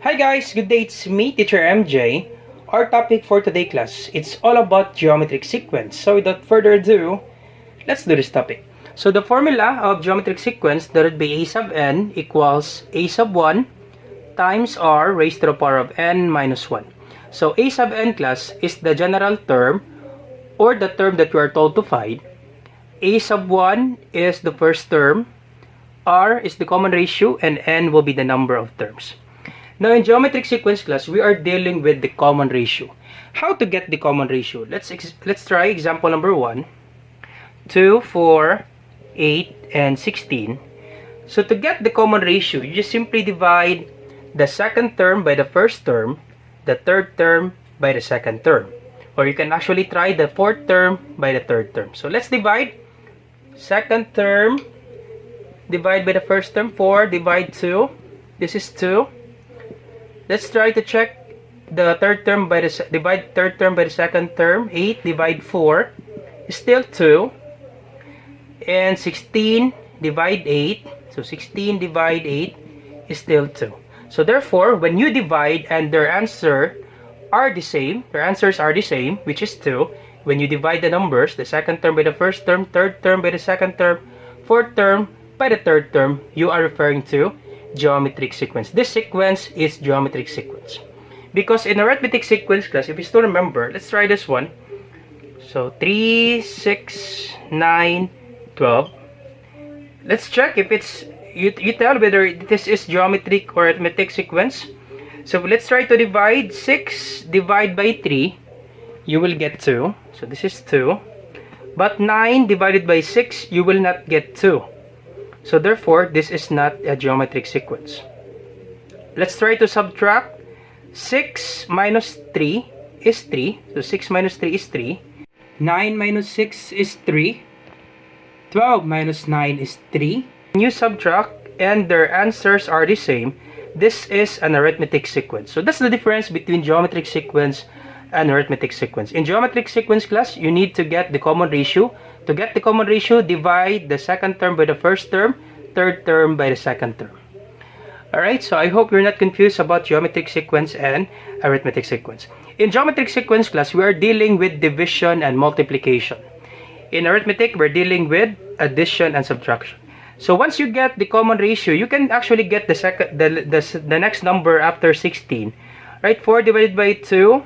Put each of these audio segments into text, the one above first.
Hi guys, good day, it's me, Teacher MJ. Our topic for today class, it's all about geometric sequence. So without further ado, let's do this topic. So the formula of geometric sequence, that would be a sub n equals a sub 1 times r raised to the power of n minus 1. So a sub n class is the general term or the term that we are told to find. A sub 1 is the first term, r is the common ratio, and n will be the number of terms. Now in geometric sequence class, we are dealing with the common ratio. How to get the common ratio? Let's try example number 1. 2, 4, 8, and 16. So to get the common ratio, you just simply divide the second term by the first term, the third term by the second term. Or you can actually try the fourth term by the third term. So let's divide second term, divide by the first term, 4, divide 2. This is 2. Let's try to check the third term by the divide third term by the second term. 8 divide 4 is still 2. And 16 divide 8. So 16 divide 8 is still 2. So therefore, when you divide and their answers are the same, which is 2. When you divide the numbers, the second term by the first term, third term by the second term, fourth term by the third term, you are referring to geometric sequence. This sequence is geometric sequence. Because in arithmetic sequence class, if you still remember, let's try this one. So 3, 6, 9, 12. Let's check if it's, you tell whether this is geometric or arithmetic sequence. So let's try to divide 6 divide by 3. You will get 2. So this is 2. But 9 divided by 6, you will not get 2. So therefore, this is not a geometric sequence. Let's try to subtract. 6 minus 3 is 3. So 6 minus 3 is 3. 9 minus 6 is 3. 12 minus 9 is 3. When you subtract and their answers are the same, this is an arithmetic sequence. So that's the difference between geometric sequence and arithmetic sequence. In geometric sequence class, you need to get the common ratio. To get the common ratio, divide the second term by the first term, third term by the second term. Alright, so I hope you're not confused about geometric sequence and arithmetic sequence. In geometric sequence class, we are dealing with division and multiplication. In arithmetic, we're dealing with addition and subtraction. So once you get the common ratio, you can actually get the next number after 16. Right, 4 divided by 2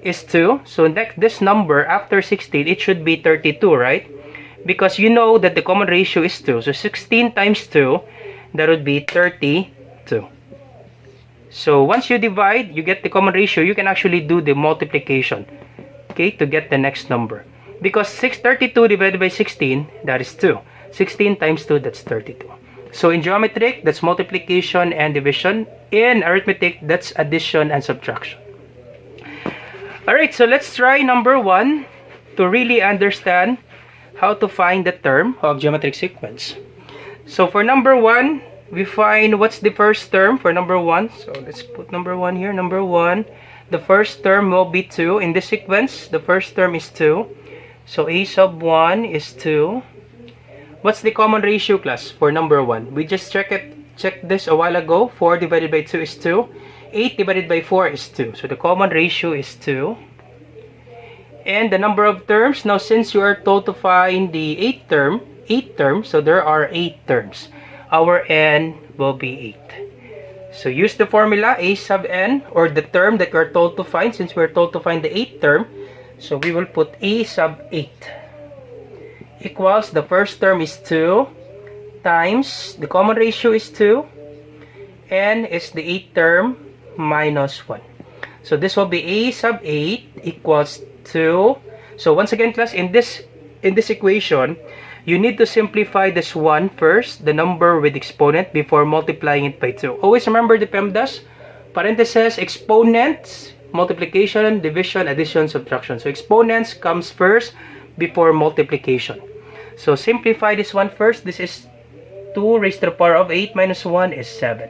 is 2. So this number after 16, it should be 32, right? Because you know that the common ratio is 2. So 16 times 2, that would be 32. So once you divide, you get the common ratio, you can actually do the multiplication, okay, to get the next number. Because 632 divided by 16, that is 2. 16 times 2, that's 32. So in geometric, that's multiplication and division. In arithmetic, that's addition and subtraction. Alright, so let's try number 1 to really understand how to find the term of geometric sequence. So for number 1, we find what's the first term for number 1. So let's put number 1 here. Number 1, the first term will be 2. In this sequence, the first term is 2. So a sub 1 is 2. What's the common ratio class for number 1? We just checked this a while ago. 4 divided by 2 is 2. 8 divided by 4 is 2. So the common ratio is 2. And the number of terms, now since you are told to find the 8 term, so there are 8 terms. Our n will be 8. So use the formula a sub n, or the term that you are told to find, since we are told to find the 8th term. So we will put a sub 8 equals, the first term is 2 times, the common ratio is 2, n is the 8th term minus 1. So this will be a sub 8 equals 2. So once again class, in this equation, you need to simplify this one first, the number with exponent, before multiplying it by 2. Always remember the PEMDAS, parentheses, exponents, multiplication, division, addition, subtraction. So exponents comes first before multiplication. So simplify this one first. This is 2 raised to the power of 8 minus 1 is 7.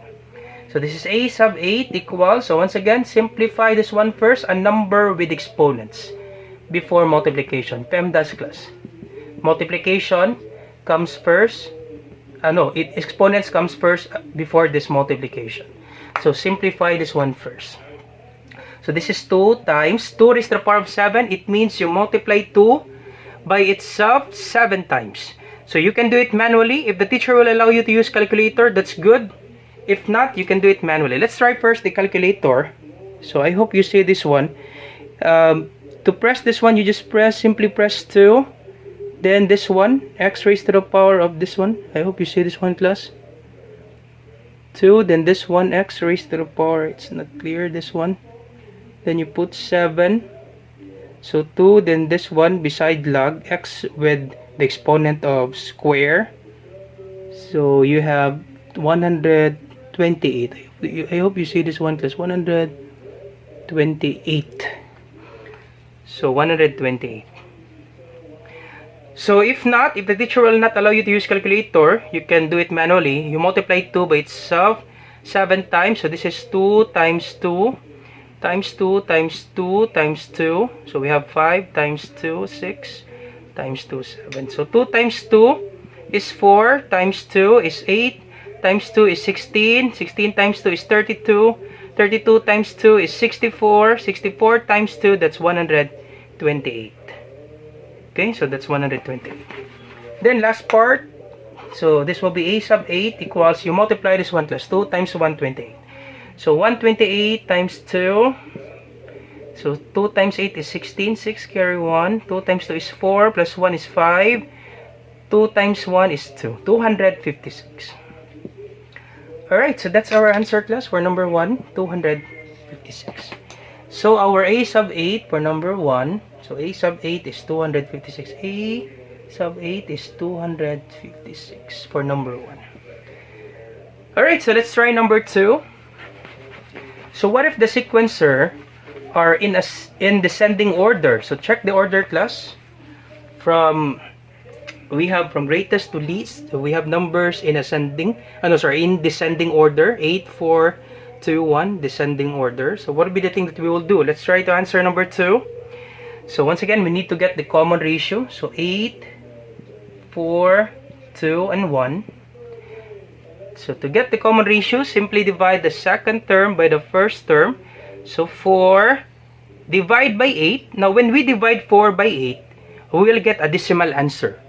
So this is a sub 8 equals, so once again, simplify this one first, a number with exponents before multiplication. PEMDAS class. Multiplication comes first. Exponents comes first before this multiplication. So simplify this one first. So this is 2 times 2 raised to the power of 7. It means you multiply 2 by itself 7 times. So you can do it manually. If the teacher will allow you to use calculator, that's good. If not, you can do it manually. Let's try first the calculator. So I hope you see this one. To press this one, you just simply press 2. Then this one, x raised to the power of this one. I hope you see this one, class. 2, then this one, x raised to the power, it's not clear, this one. Then you put 7. So 2, then this one beside log, x with the exponent of square. So you have 128. I hope you see this one, class. 128. So 128. So if not, if the teacher will not allow you to use calculator, you can do it manually. You multiply 2 by itself 7 times. So this is 2 times 2 times 2 times 2 times 2. So we have 5 times 2, 6 times 2, 7. So 2 times 2 is 4 times 2 is 8 times 2 is 16. 16 times 2 is 32. 32 times 2 is 64. 64 times 2, that's 128. Okay, so that's 128. Then last part, so this will be a sub 8 equals, you multiply this one plus 2 times 128. So 128 times 2, so 2 times 8 is 16, 6 carry 1, 2 times 2 is 4, plus 1 is 5, 2 times 1 is 2, 256. Alright, so that's our answer, class, for number 1, 256. So our a sub 8 for number 1, so a sub 8 is 256. A sub 8 is 256 for number 1. Alright, so let's try number 2. So what if the sequencer are in descending order? So check the order, class. We have from greatest to least. So we have numbers in in descending order. 8, 4, 2, 1, descending order. So what will be the thing that we will do? Let's try to answer number 2. So once again, we need to get the common ratio. So 8, 4, 2, and 1. So to get the common ratio, simply divide the second term by the first term. So 4 divide by 8. Now when we divide 4 by 8, we will get a decimal answer.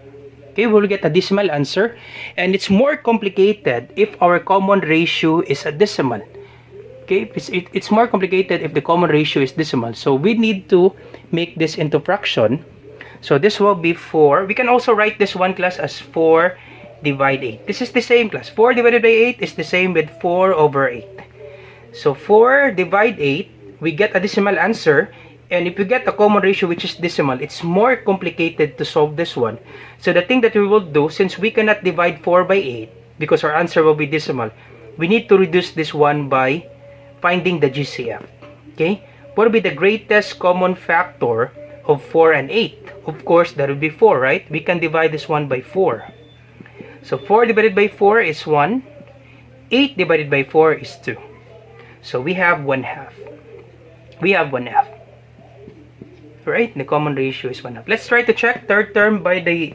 Okay, we will get a decimal answer. And it's more complicated if our common ratio is a decimal. Okay, it's more complicated if the common ratio is decimal. So we need to make this into fraction. So this will be 4. We can also write this one, class, as 4 divide 8. This is the same, class. 4 divided by 8 is the same with 4 over 8. So 4 divide 8, we get a decimal answer. And if we get a common ratio which is decimal, it's more complicated to solve this one. So the thing that we will do, since we cannot divide 4 by 8, because our answer will be decimal, we need to reduce this one by finding the GCF. Okay, what will be the greatest common factor of 4 and 8? Of course, that would be 4, right? We can divide this one by 4. So 4 divided by 4 is 1. 8 divided by 4 is 2. So we have 1/2. We have 1/2. Right? The common ratio is 1/2. Let's try to check third term by the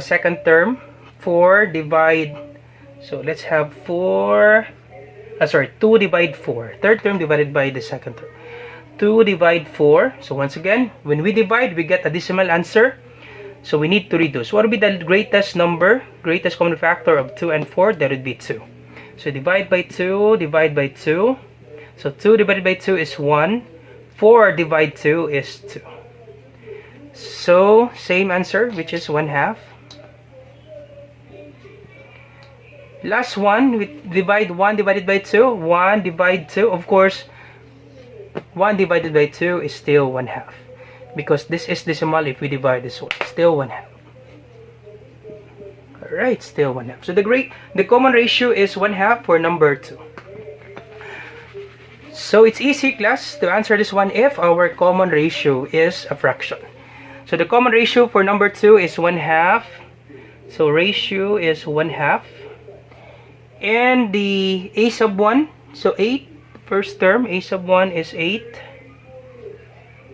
second term. 4 divide. So let's have 2 divide 4. Third term divided by the second term. 2 divide 4. So once again, when we divide, we get a decimal answer. So we need to reduce. What would be the greatest number, greatest common factor of 2 and 4? That would be 2. So divide by 2, divide by 2. So 2 divided by 2 is 1. 4 divide 2 is 2. So same answer, which is 1/2. Last one, we divide 1 divided by 2. 1 divide 2. Of course, 1 divided by 2 is still 1/2. Because this is decimal, if we divide this one, still 1/2. Alright, still 1/2. So the common ratio is 1/2 for number 2. So it's easy, class, to answer this one if our common ratio is a fraction. So the common ratio for number 2 is 1/2. So ratio is 1/2. And the a sub 1, so 8, first term, a sub 1 is 8.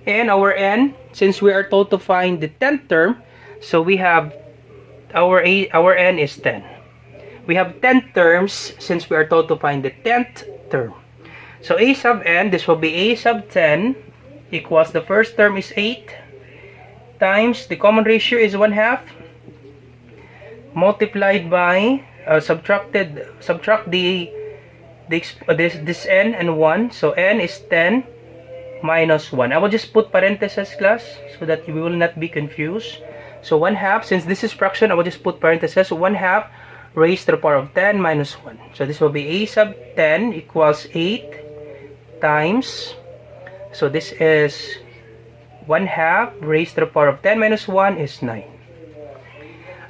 And our n, since we are told to find the 10th term, so we have our n is 10. we have 10 terms since we are told to find the 10th term. So a sub n, this will be a sub 10 equals, the first term is 8 times the common ratio is 1/2 multiplied by subtract this n and 1. So n is 10 minus 1. I will just put parentheses, class, so that you will not be confused. So 1/2, since this is fraction, I will just put parentheses. 1/2 raised to the power of 10 minus 1. So this will be a sub 10 equals 8 times, so this is 1/2 raised to the power of 10 minus 1 is 9.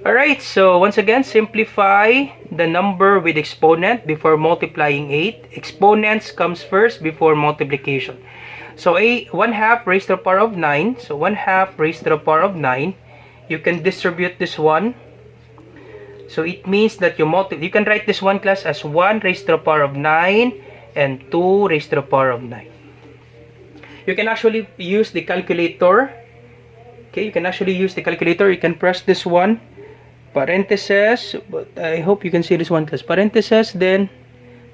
Alright, so once again, simplify the number with exponent before multiplying 8. Exponents comes first before multiplication. So 1/2 raised to the power of 9. So 1/2 raised to the power of 9. You can distribute this one. So it means that you can write this one, class, as 1 raised to the power of 9 and 2 raised to the power of 9. You can actually use the calculator. Okay, you can actually use the calculator. You can press this one, parentheses, but I hope you can see this one, class. Parentheses, then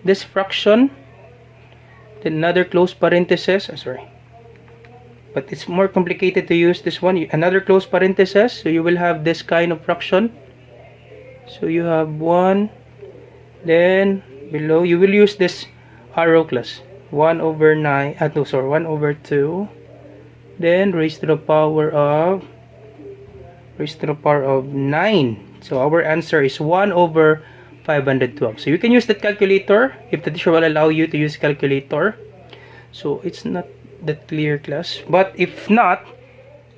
this fraction, then another close parentheses. Sorry, but it's more complicated to use this one. Another close parentheses, so you will have this kind of fraction. So you have 1, then below you will use this arrow, class. 1 over 9, 1 over 2, then raised to the power of 9. So our answer is 1 over 512. So you can use that calculator if the teacher will allow you to use calculator. So it's not that clear, class, but if not,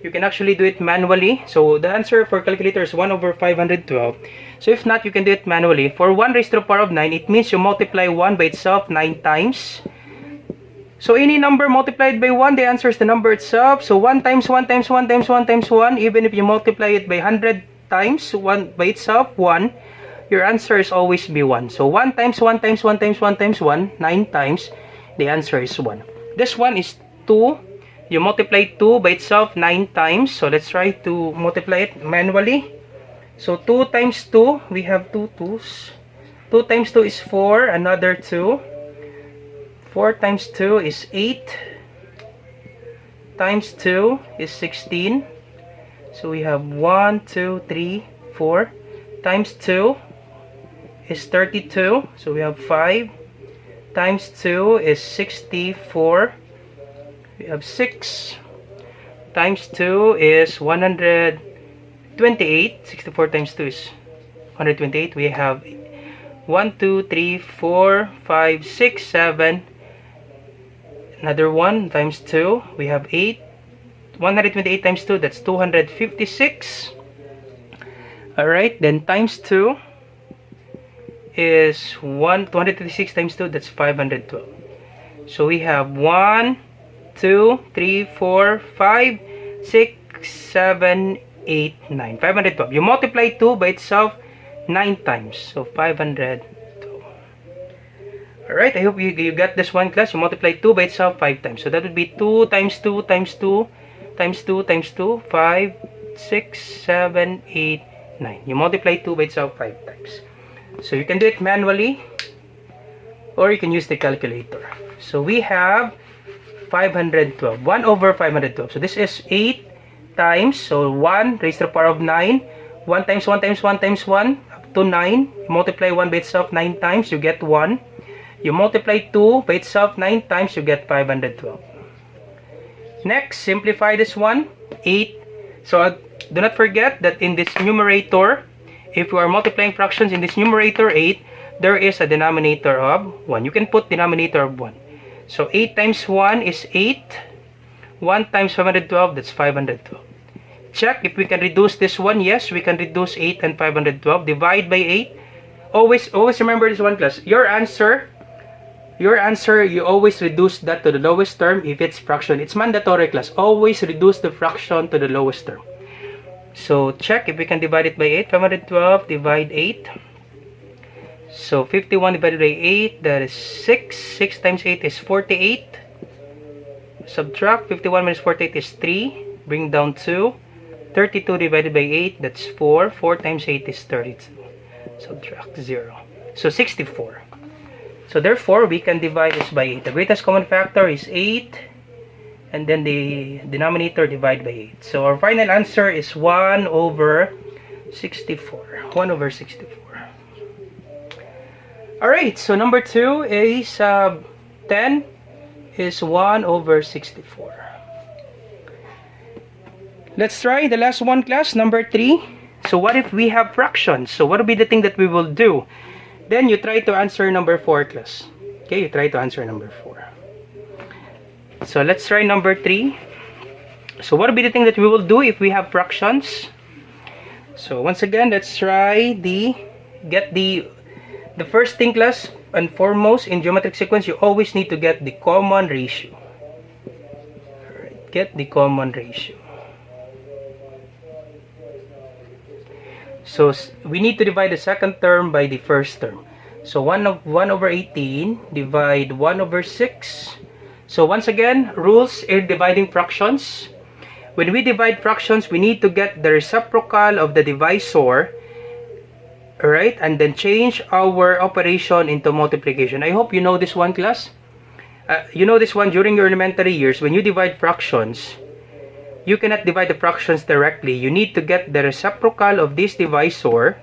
you can actually do it manually. So the answer for calculator is 1 over 512. So if not, you can do it manually. For 1 raised to the power of 9, it means you multiply 1 by itself 9 times. So any number multiplied by 1, the answer is the number itself. So 1 times 1 times 1 times 1 times 1, even if you multiply it by 100 times 1 by itself, 1, your answer is always be 1. So 1 times 1 times 1 times 1 times 1, 9 times, the answer is 1. This one is 2. You multiply 2 by itself 9 times. So let's try to multiply it manually. So 2 times 2, we have 2 2's. 2 times 2 is 4, another 2. 4 times 2 is 8. Times 2 is 16. So we have 1, 2, 3, 4. Times 2 is 32. So we have 5. Times 2 is 64. We have 6. Times 2 is 128. 64 times 2 is 128. We have 1, 2, 3, 4, 5, 6, 7. Another 1 times 2. We have 8. 128 times 2, that's 256. Alright, then times 2 is 256 times 2, that's 512. So we have 1, 2, 3, 4, 5, 6, 7, 8, 9. 512. You multiply 2 by itself 9 times. So 512. Alright, I hope you got this one, class. You multiply 2 by itself 5 times. So that would be 2 times 2 times 2 times 2 times 2, 5, 6, 7, 8, 9. You multiply 2 by itself 5 times. So you can do it manually, or you can use the calculator. So we have 512. 1 over 512. So this is 8 times. So 1 raised to the power of 9. 1 times 1 times 1 times 1 up to 9. You multiply 1 by itself 9 times. You get 1. You multiply 2 by itself 9 times. You get 512. Next, simplify this one. 8. So do not forget that in this numerator, if you are multiplying fractions in this numerator 8, there is a denominator of 1. You can put denominator of 1. So 8 times 1 is 8. 1 times 512, that's 512. Check if we can reduce this one. Yes, we can reduce 8 and 512. Divide by 8. Always remember this one, class. Your answer, you always reduce that to the lowest term if it's fraction. It's mandatory, class. Always reduce the fraction to the lowest term. So check if we can divide it by 8. 512 divide 8. So 51 divided by 8, that is 6. 6 times 8 is 48. Subtract 51 minus 48 is 3. Bring down 2. 32 divided by 8, that's 4. 4 times 8 is 32. subtract 0. So 64. So therefore, we can divide this by 8. The greatest common factor is 8. And then the denominator divide by 8. So our final answer is 1 over 64. 1 over 64. Alright, so number 2 is 10 is 1 over 64. Let's try the last one, class, number 3. So what if we have fractions? So what will be the thing that we will do? Then you try to answer number 4, class. Okay, you try to answer number 4. So let's try number 3. So what will be the thing that we will do if we have fractions? So once again, let's try get the first thing, class, and foremost in geometric sequence, you always need to get the common ratio. Alright, get the common ratio. So we need to divide the second term by the first term. So 1 over 18 divide 1 over 6. So once again, rules in dividing fractions. When we divide fractions, we need to get the reciprocal of the divisor, right? And then change our operation into multiplication. I hope you know this one, class. You know this one during your elementary years. When you divide fractions, you cannot divide the fractions directly. You need to get the reciprocal of this divisor,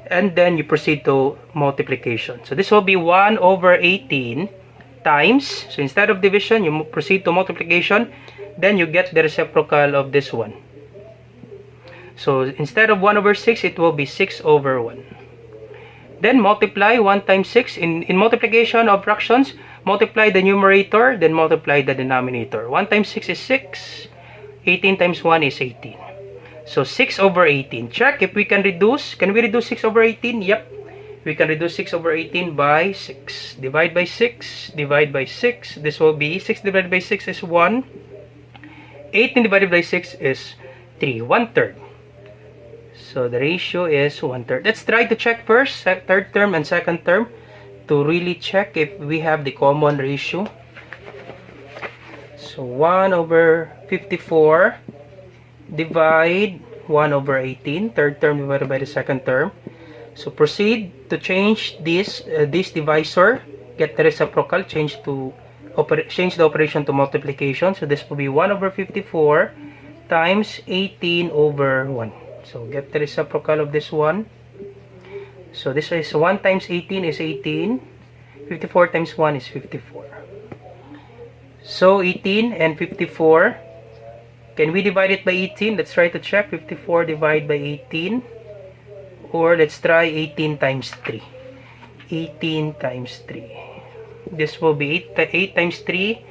and then you proceed to multiplication. So this will be 1 over 18 times. So instead of division, you proceed to multiplication. Then you get the reciprocal of this one. So instead of 1 over 6, it will be 6 over 1. Then multiply 1 times 6. In multiplication of fractions, multiply the numerator, then multiply the denominator. 1 times 6 is 6. 18 times 1 is 18. So 6 over 18. Check if we can reduce. Can we reduce 6 over 18? Yep. We can reduce 6 over 18 by 6. Divide by 6. Divide by 6. This will be 6 divided by 6 is 1. 18 divided by 6 is 3. 1/3. So the ratio is 1/3. Let's try to check first, third term and second term, to really check if we have the common ratio. So 1 over 54 divide 1 over 18, third term divided by the second term. So proceed to change this divisor, get the reciprocal, change the operation to multiplication. So this will be 1 over 54 times 18 over 1. So get the reciprocal of this one. So this is 1 times 18 is 18. 54 times 1 is 54. So 18 and 54. Can we divide it by 18? Let's try to check. 54 divided by 18. Or let's try 18 times 3. 18 times 3. This will be 8 times 3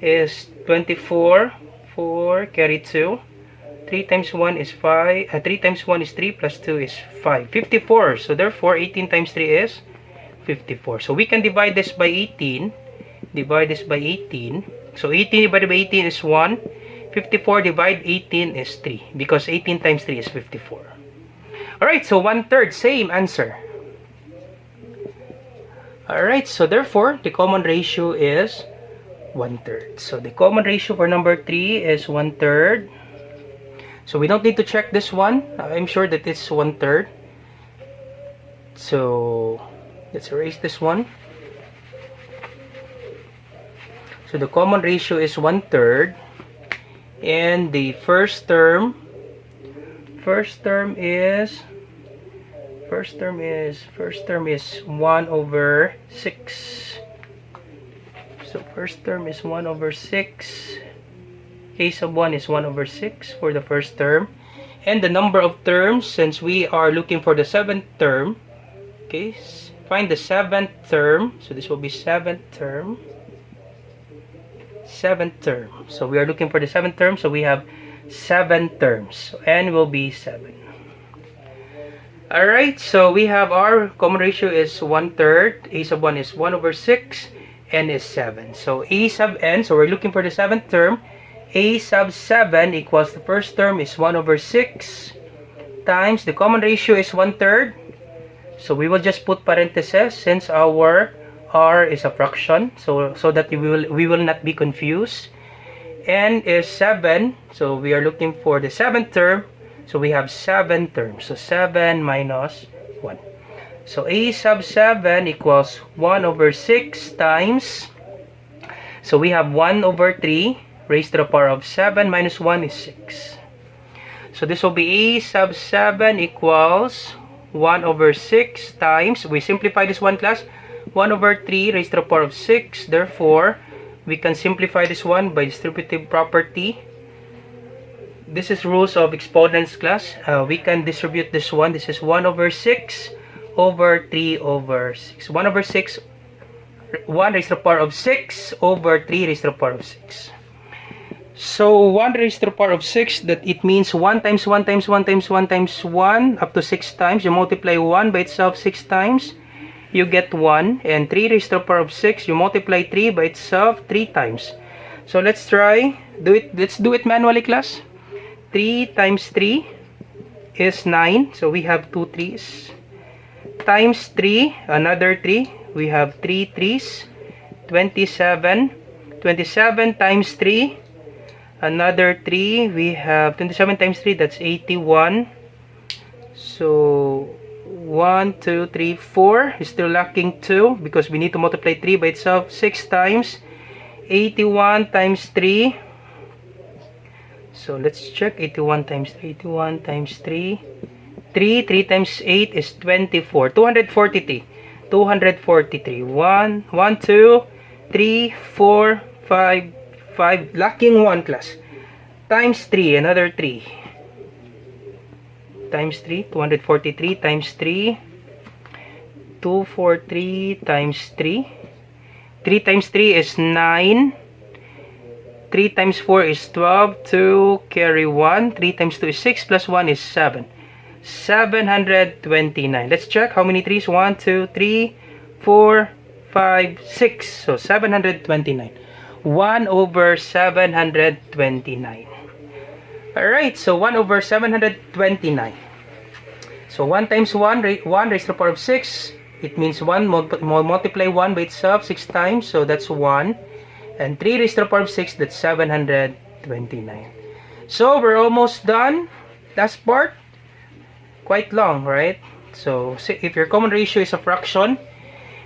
is 24. 4 carry 2. 3 times 1 is 5. 3 times 1 is 3 plus 2 is 5. 54. So therefore 18 times 3 is 54. So we can divide this by 18. Divide this by 18. So 18 divided by 18 is 1. 54 divided 18 is 3. Because 18 times 3 is 54. Alright, so 1/3. Same answer. Alright, so therefore the common ratio is 1/3. So the common ratio for number 3 is 1/3. So we don't need to check this one. I'm sure that it's 1/3. So let's erase this one. So the common ratio is 1/3. And the first term is 1 over 6. So first term is 1 over 6. A sub 1 is 1 over 6 for the first term. And the number of terms, since we are looking for the 7th term, okay, find the 7th term. So this will be 7th term. 7th term. So we are looking for the 7th term. So we have 7 terms. So n will be 7. Alright, so we have our common ratio is 1/3. A sub 1 is 1 over 6. N is 7. So A sub n, so we're looking for the 7th term. A sub 7 equals the first term is 1 over 6 times the common ratio is 1/3. So we will just put parentheses since our r is a fraction, so that we will not be confused. N is 7, so we are looking for the 7th term. So we have 7 terms. So 7 minus 1. So a sub 7 equals 1 over 6 times, so we have 1 over 3 raised to the power of 7 minus 1 is 6. So this will be a sub 7 equals 1 over 6 times, we simplify this one class, 1 over 3 raised to the power of 6. Therefore, we can simplify this one by distributive property. This is rules of exponents class. We can distribute this one. This is 1 over 6 over 3 over 6. 1 over 6, 1 raised to the power of 6 over 3 raised to the power of 6. So 1 raised to the power of 6, that it means 1 times 1 times 1 times 1 times 1 up to 6 times. You multiply 1 by itself 6 times, you get 1. And 3 raised to the power of 6, you multiply 3 by itself 3 times. So let's try let's do it manually class. 3 times 3 is 9, so we have 2 3's. Times 3, another 3, we have 3 3's. 27. 27 times 3, another 3, we have 27 times 3, that's 81. So 1 2 3 4 is still lacking 2 because we need to multiply 3 by itself 6 times. 81 times 3, so let's check. 81 times 81 times 3, 3 times 8 is 24. 243. 243. 1 2 3 4 5 5, lacking 1 class. Times 3, another 3. Times 3, 243 times 3, 243 times 3. 3 times 3 is 9. 3 times 4 is 12. 2 carry 1. 3 times 2 is 6 plus 1 is 7. 729. Let's check how many 3's. 1, 2, 3, 4, 5, 6. So 729. 1 over 729. Alright, so 1 over 729. So 1 times 1 raised to the power of 6. It means 1 multiply 1 by itself 6 times. So that's 1. And 3 raised to the power of 6, that's 729. So we're almost done. Last part. Quite long, right? So if your common ratio is a fraction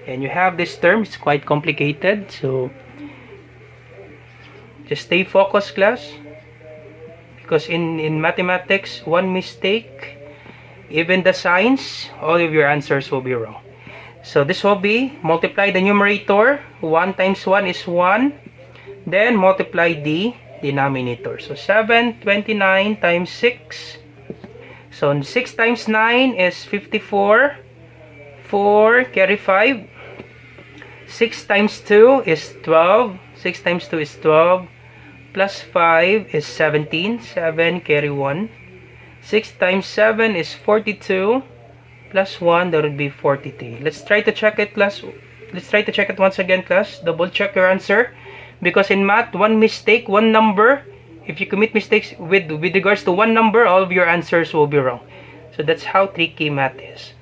and you have this term, it's quite complicated. So just stay focused, class. Because in mathematics, one mistake, even the signs, all of your answers will be wrong. So this will be, multiply the numerator. 1 times 1 is 1. Then multiply the denominator. So 729 times 6. So 6 times 9 is 54. 4 carry 5. 6 times 2 is 12. 6 times 2 is 12. Plus 5 is 17. 7 carry 1. 6 times 7 is 42. Plus 1, that would be 43. Let's try to check it, class. Let's try to check it once again, class. Double check your answer. Because in math, one mistake, one number, if you commit mistakes with regards to one number, all of your answers will be wrong. So that's how tricky math is.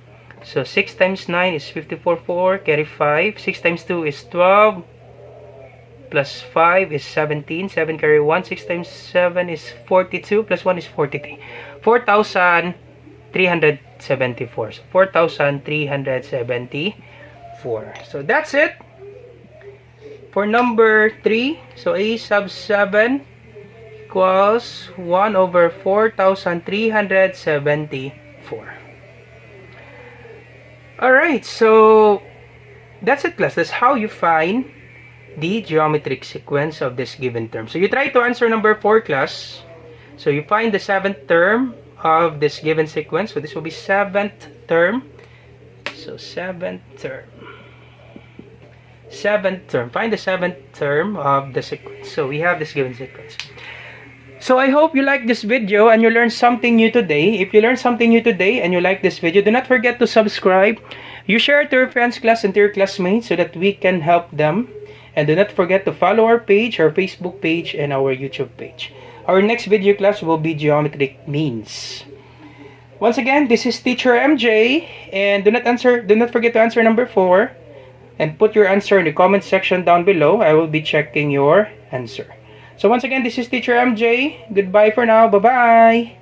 So 6 times 9 is 54. 4 carry 5. 6 times 2 is 12. Plus 5 is 17. 7 carry 1. 6 times 7 is 42. Plus 1 is 43. 4,374. So 4,374. So that's it for number 3. So a sub 7 equals 1 over 4,374. Alright, so that's it, class. That's how you find the geometric sequence of this given term. So you try to answer number 4, class. So you find the 7th term of this given sequence. So this will be 7th term. So 7th term. 7th term. Find the 7th term of the sequence. So we have this given sequence. So I hope you like this video and you learned something new today. If you learned something new today and you like this video, do not forget to subscribe. You share it to your friends, class, and to your classmates so that we can help them. And do not forget to follow our page, our Facebook page, and our YouTube page. Our next video class will be geometric means. Once again, this is Teacher MJ, and do not forget to answer number 4, and put your answer in the comment section down below. I will be checking your answer. So once again, this is Teacher MJ. Goodbye for now. Bye-bye.